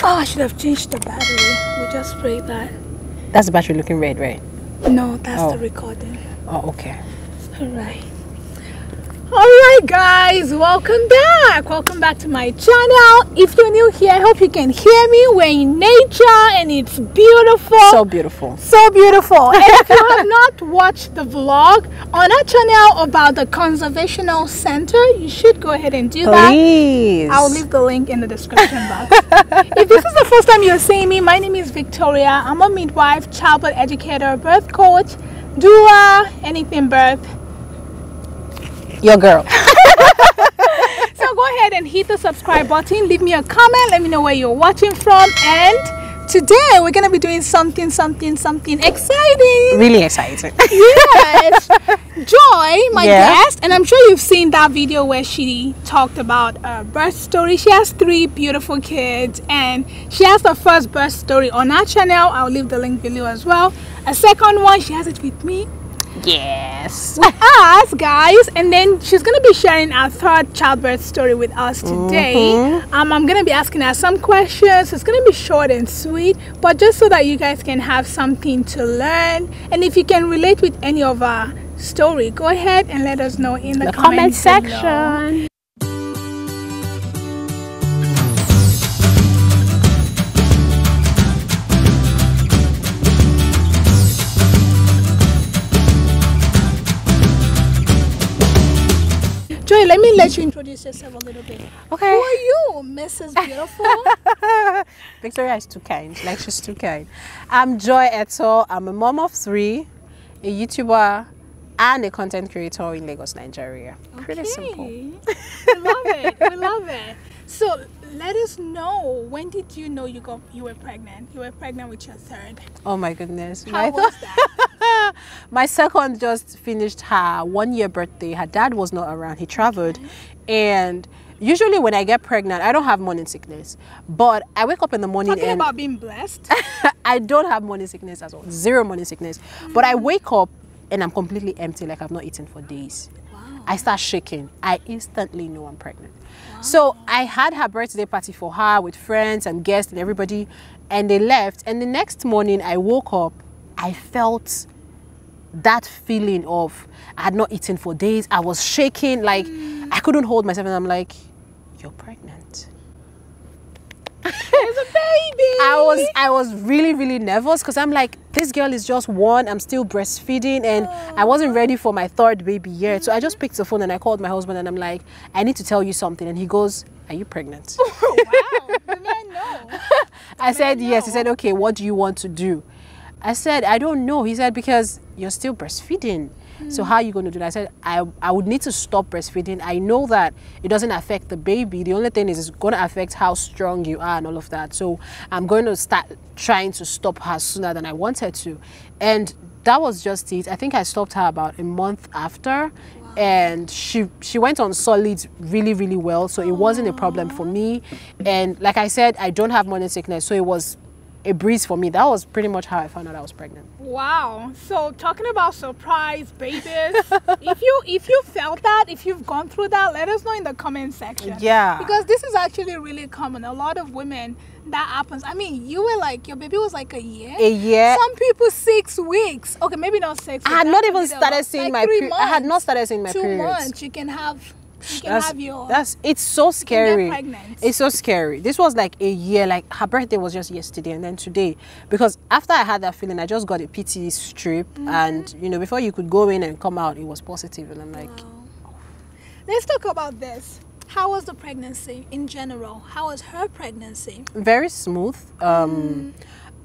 Oh, I should have changed the battery. We just sprayed that. That's the battery looking red, right? No, that's the recording. Oh, okay. Alright guys, welcome back to my channel. If you're new here, I hope you can hear me. We're in nature and it's beautiful. So beautiful. So beautiful. And if you have not watched the vlog on our channel about the Conservational Center, you should go ahead and do that. Please. I'll leave the link in the description box. If this is the first time you're seeing me, my name is Victoria. I'm a midwife, childbirth educator, birth coach, doula, anything birth. Your girl. So go ahead and hit the subscribe button, leave me a comment, let me know where you're watching from, and today we're gonna be doing something exciting. Really exciting. Yes. Joy, my guest, and I'm sure you've seen that video where she talked about her birth story. She has 3 beautiful kids and she has the first birth story on our channel. I'll leave the link below as well. A second one, she has it with me. Yes. With us, guys, and then she's gonna be sharing our 3rd childbirth story with us today. I'm gonna be asking her some questions. It's gonna be short and sweet, but just so that you guys can have something to learn, and if you can relate with any of our story, go ahead and let us know in the comment section. Joy, let me let you introduce yourself a little bit. Okay. Who are you, Mrs. Beautiful? Victoria is too kind. Like, she's too kind. I'm Joy Eto. I'm a mom of 3, a YouTuber, and a content creator in Lagos, Nigeria. Okay. Pretty simple. We love it. We love it. So let us know, when did you know you were pregnant? You were pregnant with your 3rd. Oh my goodness. How was that? My 2nd just finished her 1-year birthday. Her dad was not around. He traveled. And usually when I get pregnant, I don't have morning sickness. But I wake up in the morning Talking about being blessed. I don't have morning sickness at all. 0 morning sickness. But I wake up and I'm completely empty, like I've not eaten for days. Wow. I start shaking. I instantly know I'm pregnant. Wow. So I had her birthday party for her with friends and guests and everybody, and they left. And the next morning I woke up, I felt that feeling of I had not eaten for days. I was shaking, like I couldn't hold myself, and I'm like, you're pregnant. There's a baby. I was really nervous because I'm like, this girl is just 1. I'm still breastfeeding and I wasn't ready for my 3rd baby yet. So I just picked the phone and I called my husband and I'm like, I need to tell you something. And he goes, are you pregnant? Oh, wow. The man know. I said yes. He said, okay, what do you want to do? I said, I don't know. He said, because you're still breastfeeding. So how are you going to do that? I said, I would need to stop breastfeeding. I know that it doesn't affect the baby. The only thing is it's going to affect how strong you are and all of that. So I'm going to start trying to stop her sooner than I wanted to. And that was just it. I think I stopped her about a month after. Wow. And she went on solids really well. So it wasn't a problem for me. And like I said, I don't have morning sickness. So it was a breeze for me. That was pretty much how I found out I was pregnant. Wow. So talking about surprise babies, if you felt that, if you've gone through that, let us know in the comment section. Yeah. Because this is actually really common. A lot of women, that happens. I mean, you were like, your baby was like a year. A year. Some people 6 weeks. Okay, maybe not 6 weeks. I had not even started seeing my period. I had not started seeing my period. 2 months, you can have. It's so scary. It's so scary. This was like a year. Like her birthday was just yesterday and then today, because after I had that feeling, I just got a PT strip, and you know, before you could go in and come out, it was positive, and I'm like, wow. Let's talk about this. How was the pregnancy in general? How was her pregnancy? Very smooth.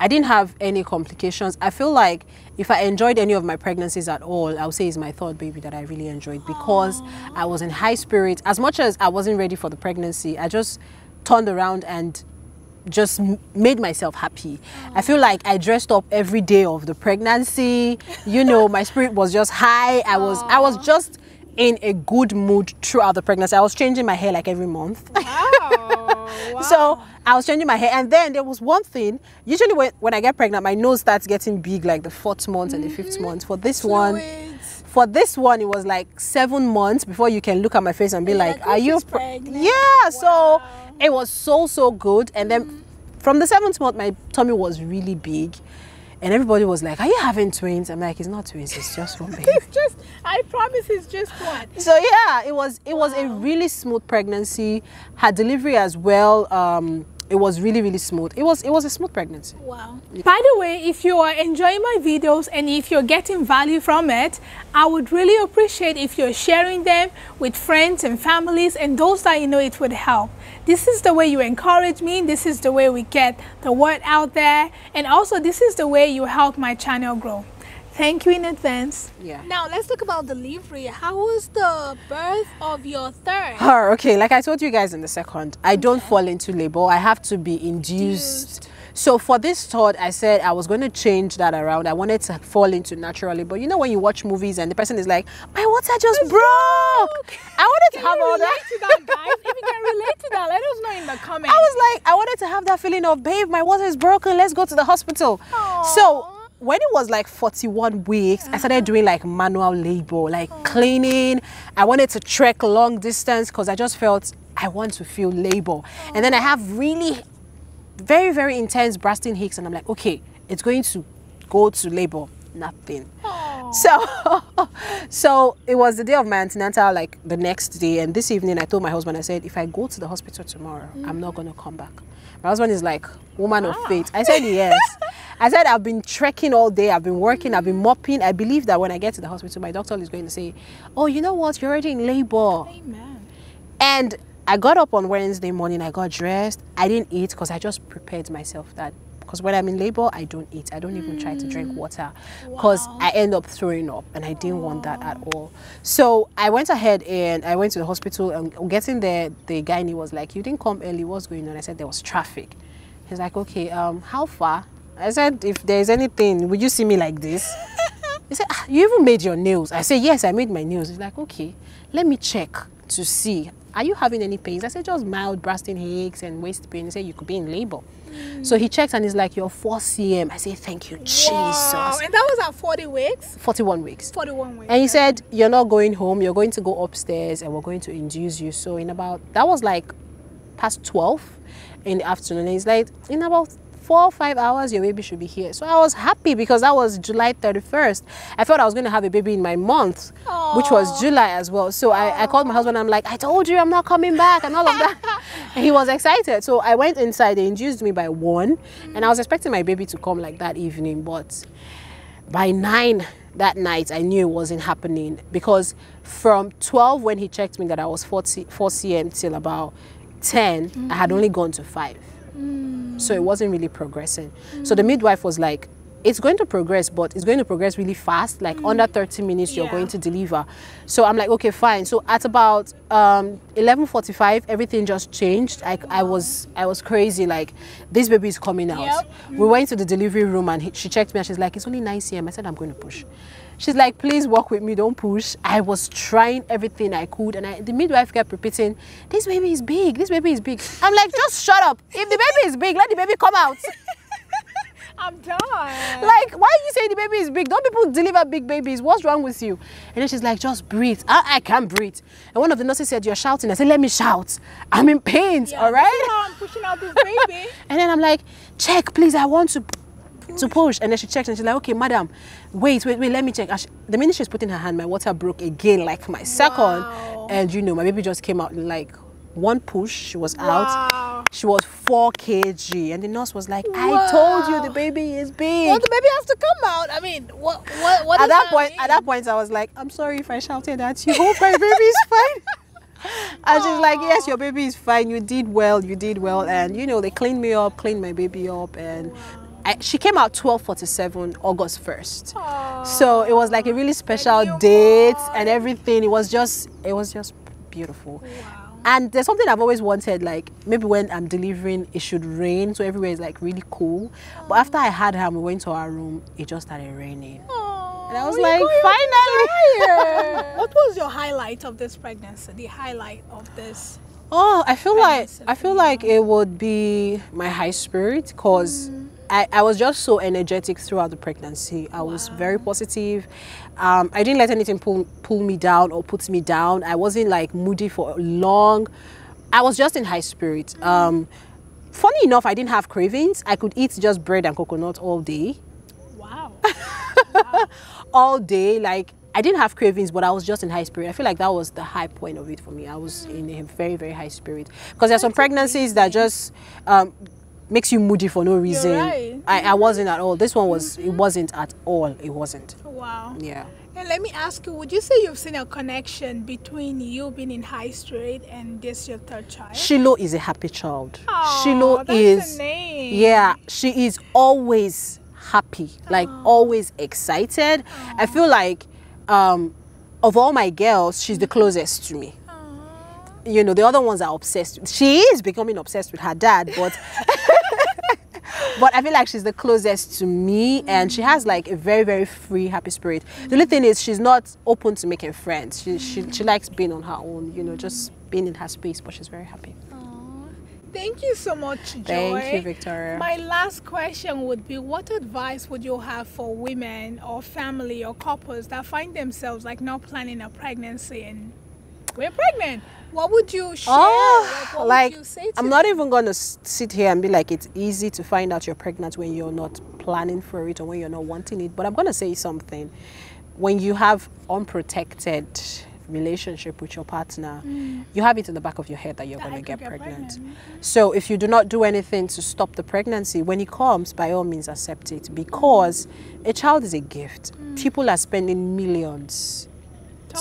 I didn't have any complications. I feel like if I enjoyed any of my pregnancies at all, I would say it's my 3rd baby that I really enjoyed, because I was in high spirits. As much as I wasn't ready for the pregnancy, I just turned around and just made myself happy. I feel like I dressed up every day of the pregnancy. You know, my spirit was just high. I was just in a good mood throughout the pregnancy. I was changing my hair like every month. Wow. So I was changing my hair, and then there was one thing. Usually when I get pregnant, my nose starts getting big like the 4th month and the 5th month. For this one, it was like 7 months before you can look at my face and be like, are you pregnant? Yeah. Wow. So it was so good. And then from the 7th month, my tummy was really big. And everybody was like, are you having twins? I'm like, it's not twins, it's just one baby. It's just, I promise it's just one. So yeah, it was a really smooth pregnancy. Her delivery as well, it was really smooth. It was a smooth pregnancy. Wow. Yeah. By the way, if you are enjoying my videos and if you're getting value from it, I would really appreciate if you're sharing them with friends and families and those that you know it would help. This is the way you encourage me. This is the way we get the word out there. And also this is the way you help my channel grow. Thank you in advance. Yeah. Now let's talk about delivery. How was the birth of your third? Okay, like I told you guys in the second, I don't fall into labor. I have to be induced. So for this third, I said I was going to change that around. I wanted to fall into natural labor. You know when you watch movies and the person is like, my water just broke. I wanted to have all that. To that, guys? If you can relate to that, let us know in the comments. I was like, I wanted to have that feeling of, babe, my water is broken. Let's go to the hospital. Aww. So when it was like 41 weeks, I started doing like manual labor, like cleaning. I wanted to trek long distance because I just felt I want to feel labor. And then I have really very intense bursting aches, and I'm like, okay, it's going to go to labor. Nothing. So it was the day of my antenatal, like the next day, and this evening I told my husband, I said, if I go to the hospital tomorrow, I'm not going to come back. My husband is like, woman of faith. I said, yes. I said, I've been trekking all day, I've been working, I've been mopping. I believe that when I get to the hospital, my doctor is going to say, oh, you know what, you're already in labor. Amen. And I got up on Wednesday morning, I got dressed. I didn't eat because I just prepared myself that, because when I'm in labor, I don't eat. I don't even try to drink water because I end up throwing up, and I didn't want that at all. So I went ahead and I went to the hospital, and getting there, the guy was like, you didn't come early, what's going on? I said, there was traffic. He's like, okay, how far? I said, if there's anything, would you see me like this? He said, you even made your nails. I said, yes, I made my nails. He's like, okay, let me check to see. Are you having any pains? I said, just mild bursting aches and waist pain. He said, you could be in labor. So he checks and he's like, you're 4 cm. I said, thank you, Jesus. Wow. And that was at 40 weeks? 41 weeks. 41 weeks. And he said, you're not going home. You're going to go upstairs and we're going to induce you. So in about, that was like past 12 in the afternoon. And he's like, in about 4 or 5 hours, your baby should be here. So I was happy because that was July 31st. I thought I was going to have a baby in my month, which was July as well. So I called my husband. I'm like, I told you I'm not coming back and all of that. And he was excited. So I went inside. They induced me by 1. And I was expecting my baby to come like that evening. But by 9 that night, I knew it wasn't happening. Because from 12, when he checked me that I was 4 cm till about 10, I had only gone to 5. So it wasn't really progressing. So the midwife was like, it's going to progress, but it's going to progress really fast. Like under 30 minutes, you're going to deliver. So I'm like, okay, fine. So at about 11:45, everything just changed. I was crazy. Like, this baby is coming out. We went to the delivery room and she checked me and she's like, it's only 9 cm. I said, I'm going to push. She's like, please walk with me, don't push. I was trying everything I could, and the midwife kept repeating, this baby is big, this baby is big. I'm like, just shut up. If the baby is big, let the baby come out. I'm done. Like, why are you saying the baby is big? Don't people deliver big babies? What's wrong with you? And then she's like, just breathe. I can't breathe. And one of the nurses said, you're shouting. I said, let me shout. I'm in pain, all right? I'm pushing out this baby. And then I'm like, check, please, I want to push. And then she checked and she's like, okay, madam, wait, let me check. The minute she's putting her hand, my water broke again, like my second. And you know, my baby just came out in like 1 push. She was out. She was 4 kg. And the nurse was like, I told you the baby is big. Well, the baby has to come out. I mean, what at that point, I was like, I'm sorry if I shouted at you. Hope my baby is fine. And she's like, yes, your baby is fine. You did well. And you know, they cleaned me up, cleaned my baby up, and she came out 12:47, August 1st. So it was like a really special date and everything. It was just beautiful. And there's something I've always wanted, like maybe when I'm delivering, it should rain, so everywhere is like really cool. But after I had her and we went to our room, it just started raining. And I was like, finally! What was your highlight of this pregnancy? The highlight of this? Oh, I feel like it would be my high spirit, because I was just so energetic throughout the pregnancy. I was very positive. I didn't let anything pull me down or put me down. I wasn't like moody for long. I was just in high spirit. funny enough, I didn't have cravings. I could eat just bread and coconut all day. Wow. All day. Like, I didn't have cravings, but I was just in high spirit. I feel like that was the high point of it for me. I was in a very, very high spirit. Because there's some pregnancies that just makes you moody for no reason. You're right. I wasn't at all. This one was, it wasn't at all. It wasn't. Wow. Yeah. And let me ask you, would you say you've seen a connection between you being in high spirit and this your third child? Shiloh is a happy child. Aww, Shiloh that's is, the name. yeah, she is always happy, like always excited. I feel like of all my girls, she's the closest to me. You know, the other ones are obsessed. She is becoming obsessed with her dad, but but I feel like she's the closest to me, and she has like a very, very free, happy spirit. The only thing is she's not open to making friends. She likes being on her own, you know, just being in her space, but she's very happy. Thank you so much, Joy. Thank you, Victoria. My last question would be, what advice would you have for women or family or couples that find themselves like not planning a pregnancy and we're pregnant? What would you share? What like, would you say to I'm not even going to sit here and be like, it's easy to find out you're pregnant when you're not planning for it or when you're not wanting it. But I'm going to say something. When you have unprotected relationship with your partner, you have it in the back of your head that you're going to get pregnant. So if you do not do anything to stop the pregnancy, when it comes, by all means accept it, because a child is a gift. People are spending millions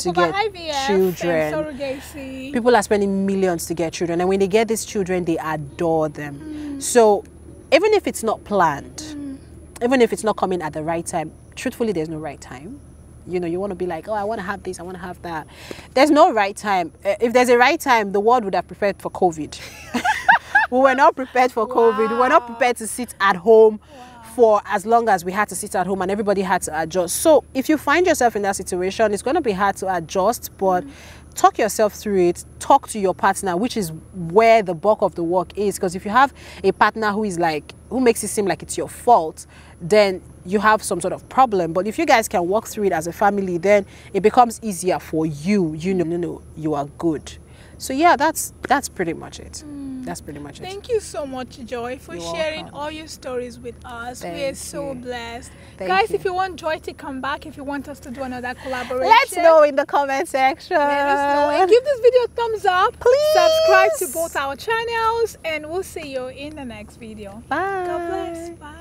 to get IVF children. And surrogacy. People are spending millions to get children, and when they get these children, they adore them. So even if it's not planned, even if it's not coming at the right time, truthfully, there's no right time. You know, you want to be like, oh, I want to have this, I want to have that. There's no right time. If there's a right time, the world would have prepared for COVID. We were not prepared for COVID. We were not prepared to sit at home for as long as we had to sit at home, and everybody had to adjust. So if you find yourself in that situation, it's going to be hard to adjust, but talk yourself through it. Talk to your partner, which is where the bulk of the work is. Because if you have a partner who is like, who makes it seem like it's your fault, then you have some sort of problem. But if you guys can walk through it as a family, then it becomes easier for you. You know, no, you are good. So yeah, that's pretty much it. That's pretty much it. Thank you so much, Joy, for You're sharing welcome. all your stories with us. Thank We are so you. blessed. Thank Guys, you. if you want Joy to come back, if you want us to do another collaboration, Let's know in the comment section. let us know. And give this video a thumbs up. Please. Subscribe to both our channels, and we'll see you in the next video. Bye. God bless. Bye.